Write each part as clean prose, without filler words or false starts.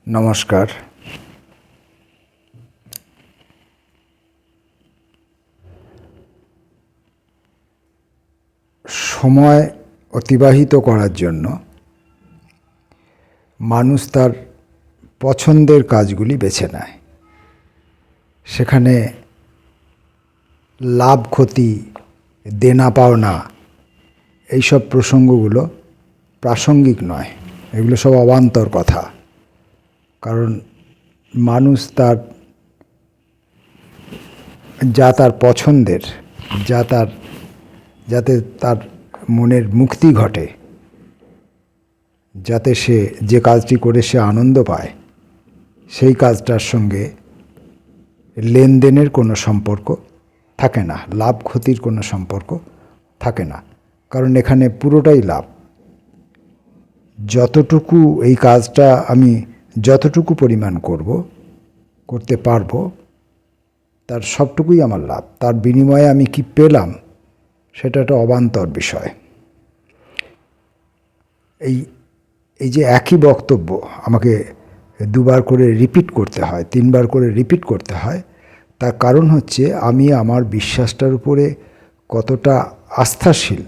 নমস্কার। সময় অতিবাহিত করার জন্য মানুষ তার পছন্দের কাজগুলি বেছে নেয়। সেখানে লাভ ক্ষতি, দেনা পাওনা এইসব প্রসঙ্গগুলো প্রাসঙ্গিক নয়, এগুলো সব অবান্তর কথা। কারণ মানুষ তার পছন্দের, যাতে তার মনের মুক্তি ঘটে, যাতে সে যে কাজটি করে সে আনন্দ পায়, সেই কাজটার সঙ্গে লেনদেনের কোনো সম্পর্ক থাকে না, লাভ ক্ষতির কোনো সম্পর্ক থাকে না। কারণ এখানে পুরোটাই লাভ। যতটুকু এই কাজটা আমি যতটুকু পরিমাণ করতে পারবো, তার সবটুকুই আমার লাভ। তার বিনিময়ে আমি কি পেলাম, সেটা একটা অবান্তর বিষয়। এই যে একই বক্তব্য আমাকে দুবার করে রিপিট করতে হয়, তিনবার করে রিপিট করতে হয়, তার কারণ হচ্ছে আমি আমার বিশ্বাসটার উপরে কতটা আস্থাশীল,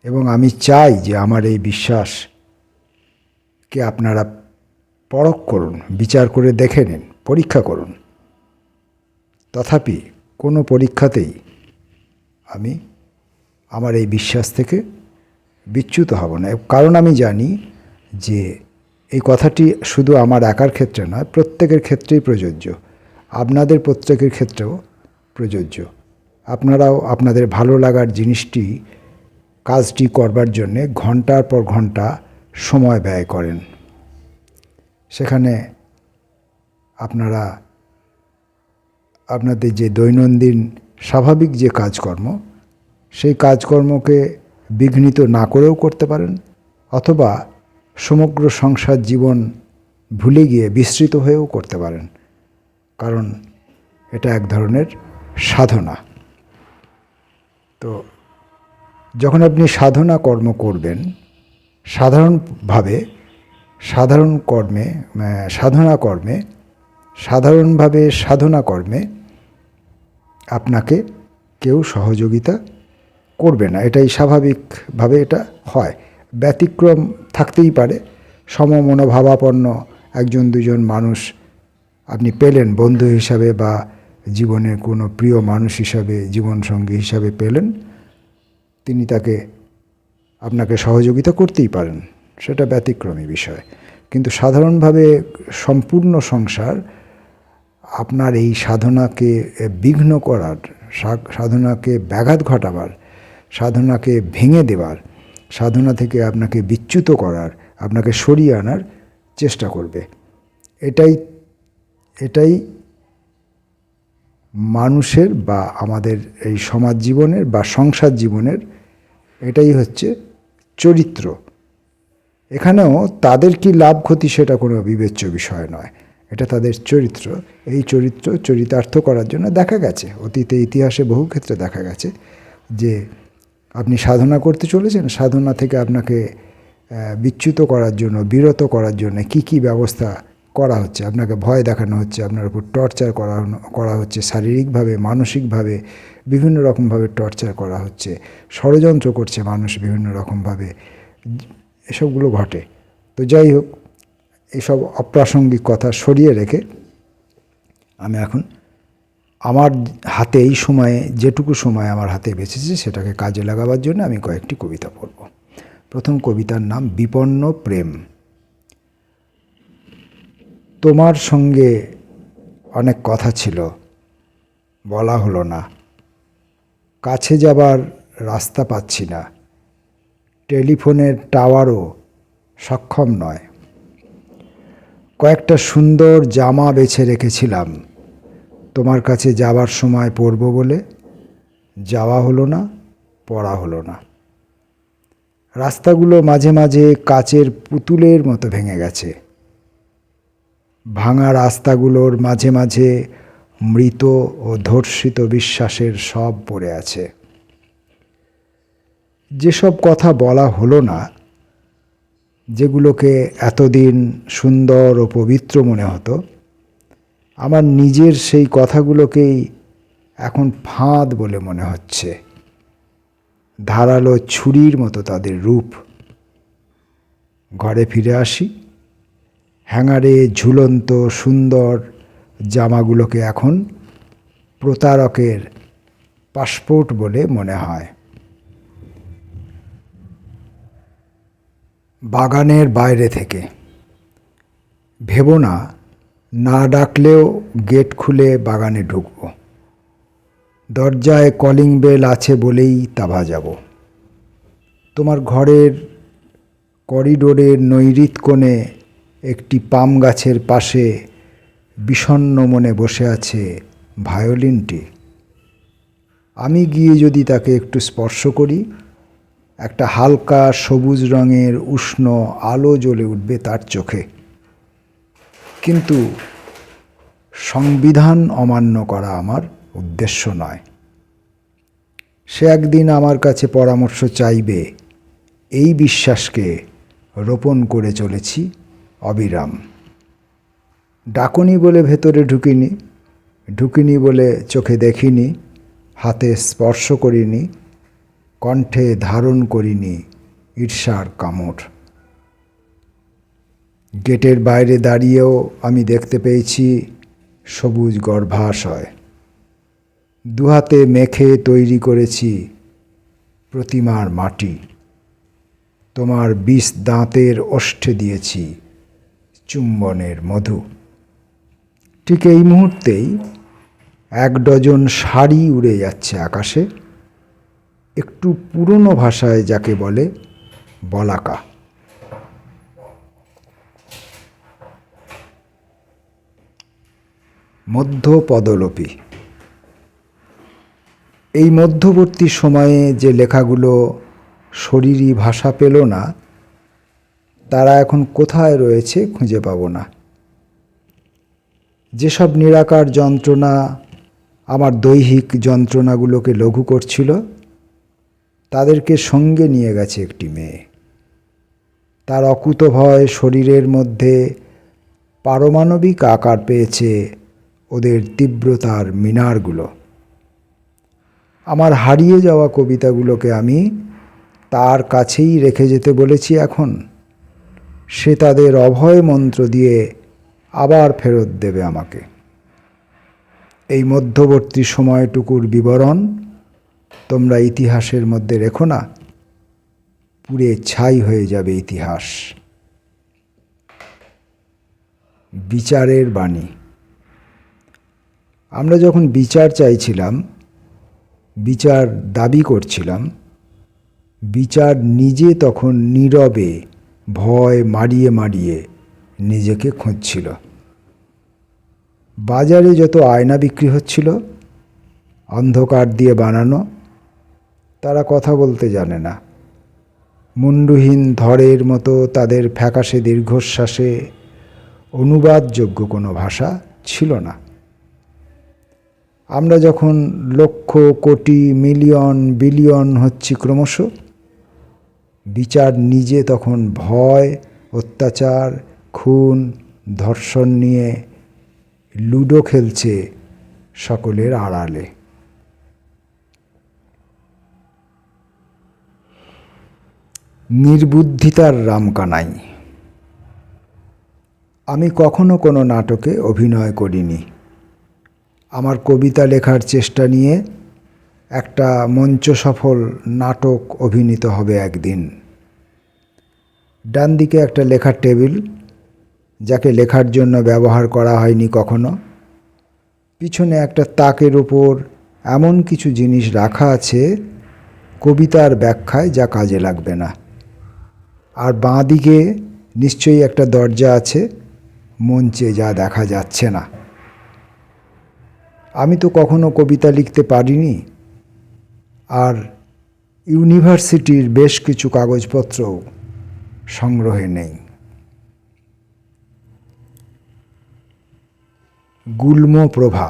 এবং আমি চাই যে আমার এই বিশ্বাসকে আপনারা পরখ করুন, বিচার করে দেখে নিন, পরীক্ষা করুন। তথাপি কোনো পরীক্ষাতেই আমি আমার এই বিশ্বাস থেকে বিচ্যুত হব না। কারণ আমি জানি যে এই কথাটি শুধু আমার একার ক্ষেত্রে নয়, প্রত্যেকের ক্ষেত্রেই প্রযোজ্য। আপনাদের প্রত্যেকের ক্ষেত্রেও প্রযোজ্য। আপনারাও আপনাদের ভালো লাগার কাজটি করবার জন্যে ঘন্টার পর ঘন্টা সময় ব্যয় করেন। সেখানে আপনারা আপনাদের যে দৈনন্দিন স্বাভাবিক যে কাজকর্ম, সেই কাজকর্মকে বিঘ্নিত না করেও করতে পারেন, অথবা সমগ্র সংসার জীবন ভুলে গিয়ে বিস্মৃত হয়েও করতে পারেন। কারণ এটা এক ধরনের সাধনা। তো যখন আপনি সাধনা করবেন, সাধারণভাবে সাধনা কর্মে আপনাকে কেউ সহযোগিতা করবে না। এটাই স্বাভাবিকভাবে এটা হয়। ব্যতিক্রম থাকতেই পারে। সমমনোভাবাপন্ন একজন দুজন মানুষ আপনি পেলেন বন্ধু হিসাবে, বা জীবনের কোনো প্রিয় মানুষ হিসাবে, জীবনসঙ্গী হিসাবে পেলেন, তিনি আপনাকে সহযোগিতা করতেই পারেন, সেটা ব্যতিক্রমী বিষয়। কিন্তু সাধারণভাবে সম্পূর্ণ সংসার আপনার এই সাধনাকে বিঘ্ন করার, সাধনাকে ব্যাঘাত ঘটাবার, সাধনাকে ভেঙে দেবার, সাধনা থেকে আপনাকে বিচ্যুত করার, আপনাকে সরিয়ে আনার চেষ্টা করবে। এটাই মানুষের বা আমাদের এই সমাজ জীবনের বা সংসার জীবনের এটাই হচ্ছে চরিত্র। এখানেও তাদের কি লাভ ক্ষতি সেটা কোনো বিবেচ্য বিষয় নয়, এটা তাদের চরিত্র। এই চরিতার্থ করার জন্য দেখা গেছে, অতীতে ইতিহাসে বহু ক্ষেত্রে দেখা গেছে যে আপনি সাধনা করতে চলেছেন, সাধনা থেকে আপনাকে বিচ্যুত করার জন্য, বিরত করার জন্য কি ব্যবস্থা করা হচ্ছে। আপনাকে ভয় দেখানো হচ্ছে, আপনার উপর টর্চার করা হচ্ছে, শারীরিকভাবে, মানসিকভাবে বিভিন্ন রকমভাবে টর্চার করা হচ্ছে, ষড়যন্ত্র করছে মানুষ বিভিন্ন রকমভাবে, এসবগুলো ঘটে। তো যাই হোক, এইসব অপ্রাসঙ্গিক কথা সরিয়ে রেখে আমি এখন আমার হাতে এই সময়ে যেটুকু সময় আমার হাতে বেঁচেছে সেটাকে কাজে লাগাবার জন্য আমি কয়েকটি কবিতা পড়ব। প্রথম কবিতার নাম বিপন্ন প্রেম। তোমার সঙ্গে অনেক কথা ছিল, বলা হলো না। কাছে যাবার রাস্তা পাচ্ছি না, টেলিফোনের টাওয়ারও সক্ষম নয়। কয়েকটা সুন্দর জামা বেছে রেখেছিলাম তোমার কাছে যাবার সময় পরব বলে, যাওয়া হলো না, পরা হলো না। রাস্তাগুলো মাঝে মাঝে কাচের পুতুলের মতো ভেঙে গেছে। ভাঙা রাস্তাগুলোর মাঝে মাঝে মৃত ও ধর্ষিত বিশ্বাসের সব পড়ে আছে। যেসব কথা বলা হলো না, যেগুলোকে এতদিন সুন্দর ও পবিত্র মনে হতো, আমার নিজের সেই কথাগুলোকেই এখন ফাঁদ বলে মনে হচ্ছে। ধারালো ছুরির মতো তাদের রূপ। ঘরে ফিরে আসি। হ্যাঙ্গারে ঝুলন্ত সুন্দর জামাগুলোকে এখন প্রতারকের পাসপোর্ট বলে মনে হয়। বাগানের বাইরে থেকে ভেবো না, না ডাকলেও গেট খুলে বাগানে ঢুকব। দরজায় কলিং বেল আছে বলেই তা বাজাবো। তোমার ঘরের করিডোরের নৈরিত কোণে একটি পাম গাছের পাশে বিষণ্ণ মনে বসে আছে ভায়োলিনটি। আমি গিয়ে যদি তাকে একটু স্পর্শ করি, একটা হালকা সবুজ রঙের উষ্ণ আলো জ্বলে উঠবে তার চোখে। কিন্তু সংবিধান অমান্য করা আমার উদ্দেশ্য নয়। সে একদিন আমার কাছে পরামর্শ চাইবে, এই বিশ্বাসকে রোপণ করে চলেছি অবিরাম। ডাকুনি বলে ভেতরে ঢুকিনি বলে চোখে দেখিনি, হাতে স্পর্শ করিনি, কণ্ঠে ধারণ করিনি ঈর্ষার কামড়। গেটের বাইরে দাঁড়িয়েও আমি দেখতে পেয়েছি সবুজ গর্ভাশয়। দুহাতে মেখে তৈরি করেছি প্রতিমার মাটি। তোমার 20 দাঁতের ওষ্ঠে দিয়েছি চুম্বনের মধু। ঠিক এই মুহূর্তেই 1 ডজন শাড়ি উড়ে যাচ্ছে আকাশে, একটু পুরনো ভাষায় যাকে বলে বলাকা। মধ্য পদলোপী। এই মধ্যবর্তী সময়ে যে লেখাগুলো শরীরী ভাষা পেল না, তারা এখন কোথায় রয়েছে খুঁজে পাব না। যেসব নিরাকার যন্ত্রণা আমার দৈহিক যন্ত্রণাগুলোকে লঘু করছিল, তাদেরকে সঙ্গে নিয়ে গেছে একটি মেয়ে। তার অকুতোভয় শরীরের মধ্যে পারমাণবিক আকার পেয়েছে ওদের তীব্রতার মিনারগুলো। আমার হারিয়ে যাওয়া কবিতাগুলোকে আমি তার কাছেই রেখে যেতে বলেছি এখন। সে তাদের অভয় মন্ত্র দিয়ে আবার ফেরত দেবে আমাকে। এই মধ্যবর্তী সময়টুকুর বিবরণ তোমরা ইতিহাসের মধ্যে রেখো না, পুড়ে ছাই হয়ে যাবে ইতিহাস। বিচারের বাণী। আমরা যখন বিচার চাইছিলাম, বিচার দাবি করছিলাম, বিচার নিজে তখন নীরবে ভয় মারিয়ে মারিয়ে নিজেকে খুঁজছিল। বাজারে যত আয়না বিক্রি হচ্ছিল, অন্ধকার দিয়ে বানানো, তারা কথা বলতে জানে না। মুন্ডুহীন ধরের মতো তাদের ফ্যাকাশে দীর্ঘশ্বাসে অনুবাদযোগ্য কোনো ভাষা ছিল না। আমরা যখন লক্ষ কোটি মিলিয়ন বিলিয়ন হচ্ছি ক্রমশ, বিচার নিজে তখন ভয়, অত্যাচার, খুন, ধর্ষণ নিয়ে লুডো খেলছে সকলের আড়ালে। নির্বুদ্ধিতার রামকানাই। আমি কখনো কোনো নাটকে অভিনয় করিনি। আমার কবিতা লেখার চেষ্টা নিয়ে একটা মঞ্চ সফল নাটক অভিনীত হবে একদিন। ডান দিকে একটা লেখার টেবিল, যাকে লেখার জন্য ব্যবহার করা হয়নি কখনো। পিছনে একটা তাকের ওপর এমন কিছু জিনিস রাখা আছে কবিতার ব্যাখ্যায় যা কাজে লাগবে না। আর বাঁ দিকে নিশ্চয়ই একটা দরজা আছে, মঞ্চে যা দেখা যাচ্ছে না। আমি তো কখনো কবিতা লিখতে পারিনি, আর ইউনিভার্সিটির বেশ কিছু কাগজপত্রও সংগ্রহে নেই। গুল্ম প্রভা।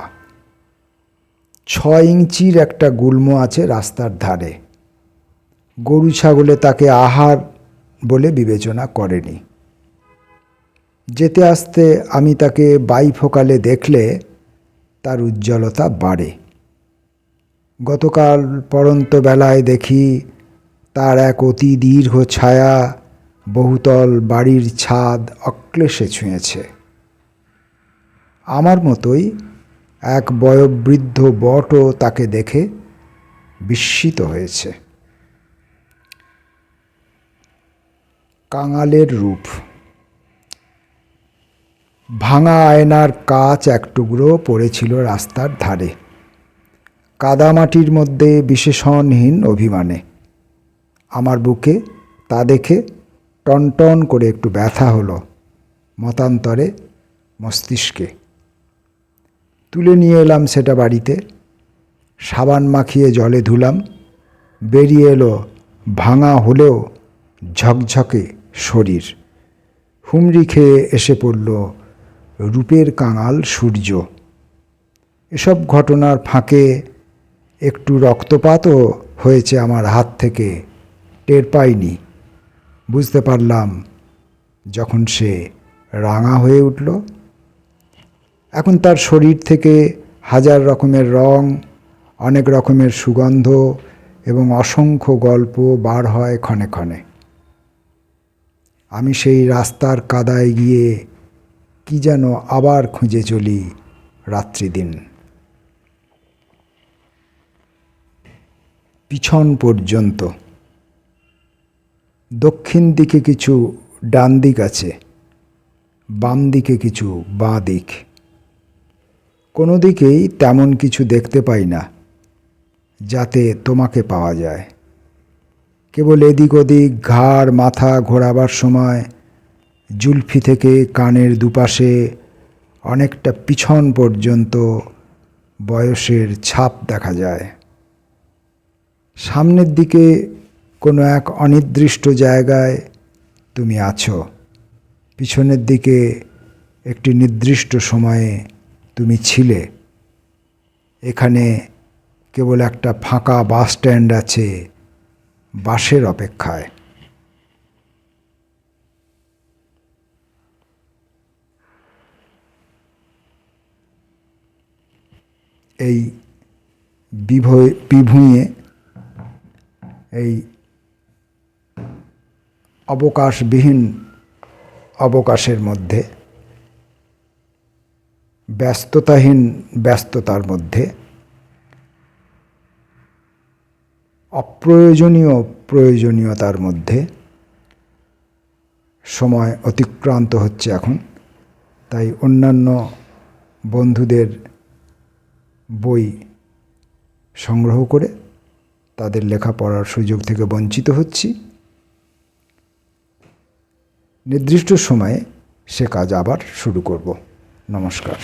6 ইঞ্চির একটা গুল্ম আছে রাস্তার ধারে। গরু ছাগলে তাকে আহার বলে বিবেচনা করেনি। যেতে আসতে আমি তাকে বাইফোকালে দেখলে তার উজ্জ্বলতা বাড়ে। গতকাল পড়ন্ত বেলায় দেখি তার এক অতি দীর্ঘ ছায়া বহুতল বাড়ির ছাদ অক্লেশে ছুঁয়েছে। আমার মতোই এক বয়োবৃদ্ধ বটও তাকে দেখে বিস্মিত হয়েছে। কাঙালের রূপ। ভাঙা আয়নার কাচ এক টুকরো পড়েছিল রাস্তার ধারে, কাদামাটির মধ্যে বিশেষণহীন অভিমানে। আমার বুকে তা দেখে টনটন করে একটু ব্যথা হলো, মতান্তরে মস্তিষ্কে। তুলে নিয়ে এলাম সেটা বাড়িতে, সাবান মাখিয়ে জলে ধুলাম। বেরিয়ে এলো ভাঙা হলেও ঝকঝকে শরীর। হুমড়ি খেয়ে এসে পড়ল রূপের কাঙাল সূর্য। এসব ঘটনার ফাঁকে একটু রক্তপাতও হয়েছে আমার হাত থেকে, টের পাইনি। বুঝতে পারলাম যখন সে রাঙা হয়ে উঠল। এখন তার শরীর থেকে হাজার রকমের রং, অনেক রকমের সুগন্ধ এবং অসংখ্য গল্প বার হয় ক্ষণে ক্ষণে। আমি সেই রাস্তার কাদায় গিয়ে কি যেন আবার খুঁজে চলি রাত্রিদিন। পিছন পর্যন্ত। দক্ষিণ দিকে কিছু ডান দিক আছে, বাম দিকে কিছু বাঁ দিক। কোনো দিকেই তেমন কিছু দেখতে পাই না যাতে তোমাকে পাওয়া যায়। কেবল এদিক ওদিক ঘাড় মাথা ঘোরাবার সময় জুলফি থেকে কানের দুপাশে অনেকটা পিছন পর্যন্ত বয়সের ছাপ দেখা যায়। সামনের দিকে কোনো এক অনির্দিষ্ট জায়গায় তুমি আছো, পিছনের দিকে একটি নির্দিষ্ট সময়ে তুমি ছিলে। এখানে কেবল একটা ফাঁকা বাস স্ট্যান্ড আছে বাসের অপেক্ষায়। এই বিভুঁইয়ে, এই অবকাশবিহীন অবকাশের মধ্যে, ব্যস্ততাহীন ব্যস্ততার মধ্যে, অপ্রয়োজনীয় প্রয়োজনীয়তার মধ্যে সময় অতিক্রান্ত হচ্ছে এখন। তাই অন্যান্য বন্ধুদের বই সংগ্রহ করে তাদের লেখা পড়ার সুযোগ থেকে বঞ্চিত হচ্ছি। নির্দিষ্ট সময়ে সে কাজ আবার শুরু করব। নমস্কার।